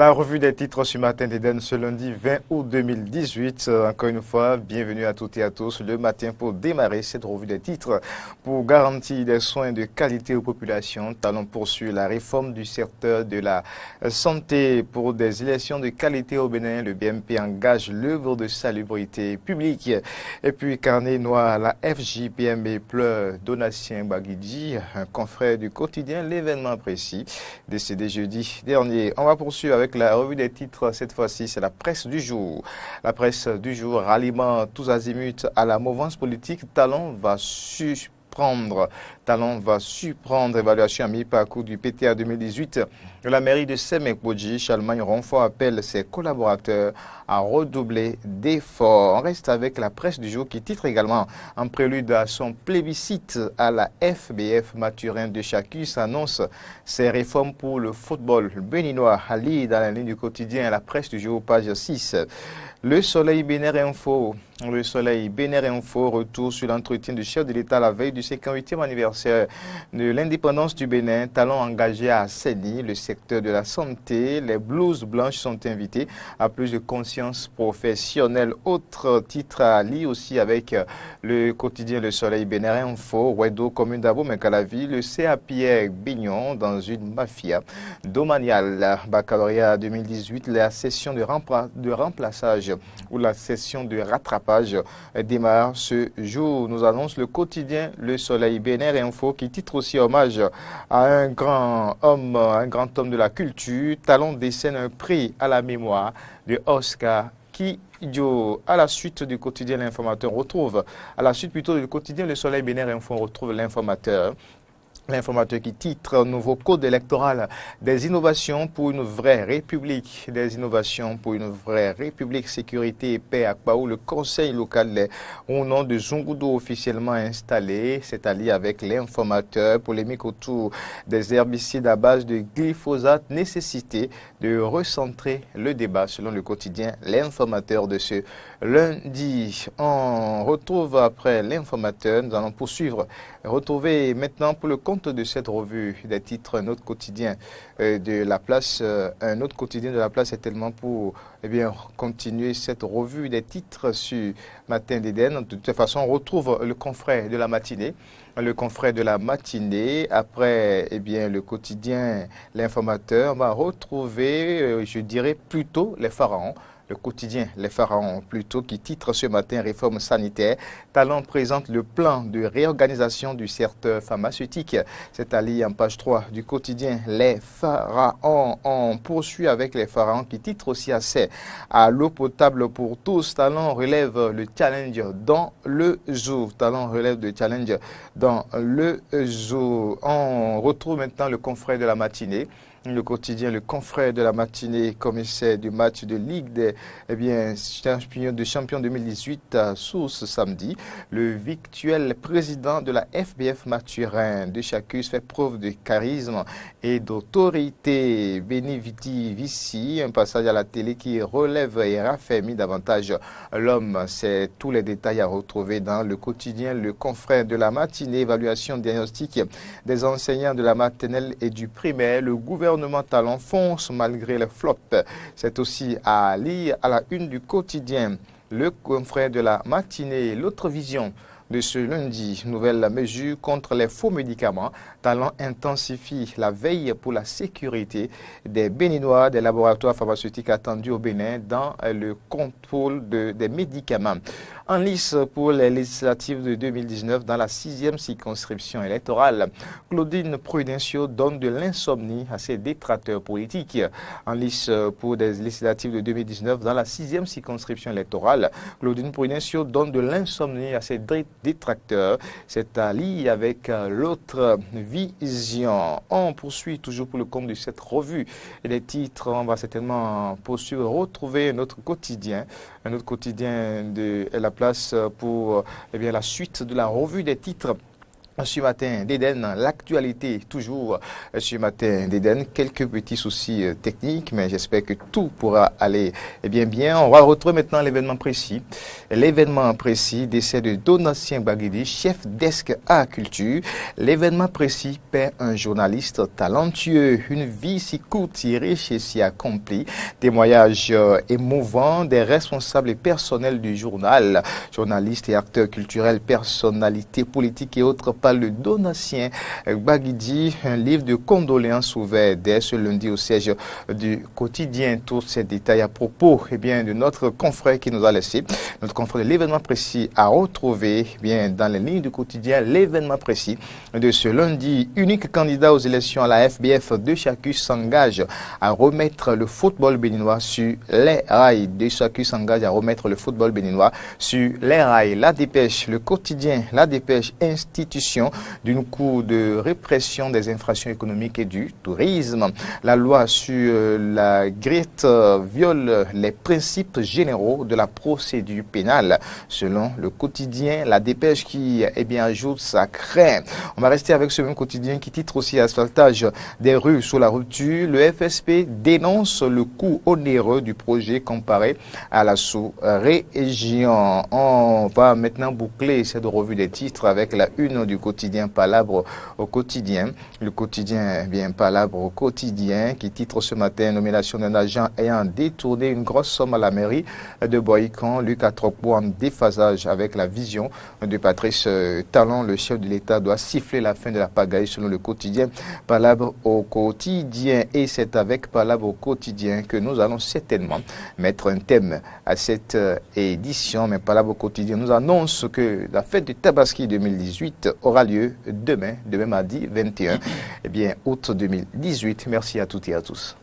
La revue des titres ce matin d'Eden ce lundi 20 août 2018. Encore une fois, bienvenue à toutes et à tous le matin pour démarrer cette revue des titres. Pour garantir des soins de qualité aux populations, Talon poursuit la réforme du secteur de la santé. Pour des élections de qualité au Bénin, le BMP engage l'œuvre de salubrité publique. Et puis, carnet noir, la FJPMB pleure Donatien Baguidji, un confrère du quotidien, l'événement précis, décédé jeudi dernier. On va poursuivre avec la revue des titres. Cette fois-ci, c'est la presse du jour. La presse du jour, ralliement tous azimuts à la mouvance politique. Talon va surprendre. Évaluation à mi-parcours du PTA 2018 de la mairie de Semek-Bodji. Charlemagne Ronfort appelle ses collaborateurs à redoubler d'efforts. On reste avec la presse du jour qui titre également en prélude à son plébiscite à la FBF. Mathurin de Chacus annonce ses réformes pour le football béninois. À lire dans la ligne du quotidien, la presse du jour, page 6. Le Soleil Bénin Info. Le Soleil Bénin Info, retour sur l'entretien du chef de l'État la veille du 58e anniversaire de l'indépendance du Bénin. Talon engagé à Séni, le secteur de la santé. Les blouses blanches sont invités à plus de conscience professionnelle. Autre titre à lire aussi avec le quotidien Le Soleil Bénin Info. Ouedo, commune d'Abo Mekalavi, le CA Pierre Bignon dans une mafia domaniale. Baccalauréat 2018, la session de remplaçage où la session de rattrapage démarre ce jour. Nous annonce le quotidien Le Soleil Bénin Info qui titre aussi hommage à un grand homme de la culture. Talon décerne un prix à la mémoire de Oscar Kidjo. À la suite du quotidien L'Informateur, on retrouve, à la suite plutôt du quotidien Le Soleil Bénin Info, on retrouve L'Informateur. L'Informateur qui titre nouveau code électoral, des innovations pour une vraie république, des innovations pour une vraie république, sécurité et paix à Kpaou. Le conseil local est au nom de Zungudo officiellement installé. C'est allié avec l'Informateur. Polémique autour des herbicides à base de glyphosate, nécessité de recentrer le débat selon le quotidien L'Informateur de ce lundi. On retrouve après L'Informateur, nous allons retrouver maintenant pour le compte de cette revue des titres un autre quotidien de la place. Un autre quotidien de la place est tellement pour continuer cette revue des titres sur Matin d'Éden. De toute façon, on retrouve le confrère de la matinée. Le confrère de la matinée, après le quotidien L'Informateur, va retrouver, je dirais plutôt les pharaons. Le quotidien Les Pharaons, plutôt, qui titre ce matin Réforme sanitaire. Talon présente le plan de réorganisation du secteur pharmaceutique. C'est à lire en page 3 du quotidien Les Pharaons. On poursuit avec Les Pharaons qui titre aussi assez à l'eau potable pour tous. Talon relève le challenge dans le zoo. Talon relève le challenge dans le zoo. On retrouve maintenant le confrère de la matinée. Le quotidien, le confrère de la matinée, commissaire du match de Ligue des champions 2018 à Source samedi. Le virtuel président de la FBF Mathurin de Chacus fait preuve de charisme et d'autorité. Beniviti Vici, un passage à la télé qui relève et raffermit davantage l'homme. C'est tous les détails à retrouver dans le quotidien, le confrère de la matinée. Évaluation diagnostique des enseignants de la maternelle et du primaire. Le gouvernement Talon fonce malgré les flops. C'est aussi à lire à la une du quotidien. Le confrère de la matinée, l'autre vision de ce lundi. Nouvelle mesure contre les faux médicaments. Talon intensifie la veille pour la sécurité des Béninois, des laboratoires pharmaceutiques attendus au Bénin dans le contrôle des médicaments. En lice pour les législatives de 2019 dans la 6e circonscription électorale. Claudine Prudencio donne de l'insomnie à ses détracteurs politiques. En lice pour des législatives de 2019 dans la 6e circonscription électorale. Claudine Prudencio donne de l'insomnie à ses détracteurs. C'est à lire avec l'autre vision. On poursuit toujours pour le compte de cette revue. Et les titres, on va certainement poursuivre, retrouver notre quotidien de la place pour la suite de la revue des titres. Ce matin d'Éden, l'actualité toujours ce matin d'Éden, quelques petits soucis techniques, mais j'espère que tout pourra aller bien. On va retrouver maintenant l'événement précis. L'événement précis décès de Donatien Baguidi, chef desk à culture. L'événement précis perd un journaliste talentueux, une vie si courte, si riche et si accomplie. Témoignage émouvant des responsables et personnels du journal, journalistes et acteurs culturels, personnalités politiques et autres. Le Donatien Baguidi, un livre de condoléances ouvert dès ce lundi au siège du quotidien. Tous ces détails à propos de notre confrère qui nous a laissé, notre confrère de l'événement précis à retrouver dans les lignes du quotidien. L'événement précis de ce lundi, unique candidat aux élections à la FBF de Chacus s'engage à remettre le football béninois sur les rails. De Chacus s'engage à remettre le football béninois sur les rails. La dépêche, le quotidien, la dépêche, institution d'une cour de répression des infractions économiques et du tourisme. La loi sur la griette viole les principes généraux de la procédure pénale. Selon le quotidien, la dépêche qui ajoute sa crainte. On va rester avec ce même quotidien qui titre aussi asphaltage des rues sous la rupture. Le FSP dénonce le coût onéreux du projet comparé à la sous-région. On va maintenant boucler cette revue des titres avec la une du quotidien Palabre au quotidien. Le quotidien Palabre au quotidien qui titre ce matin nomination d'un agent ayant détourné une grosse somme à la mairie de Boïcon. Luc Atrokpo en déphasage avec la vision de Patrice Talon. Le chef de l'État doit siffler la fin de la pagaille selon le quotidien Palabre au quotidien. Et c'est avec Palabre au quotidien que nous allons certainement mettre un thème à cette édition. Mais Palabre au quotidien nous annonce que la fête de Tabaski 2018 aura lieu demain mardi 21 août 2018. Merci à toutes et à tous.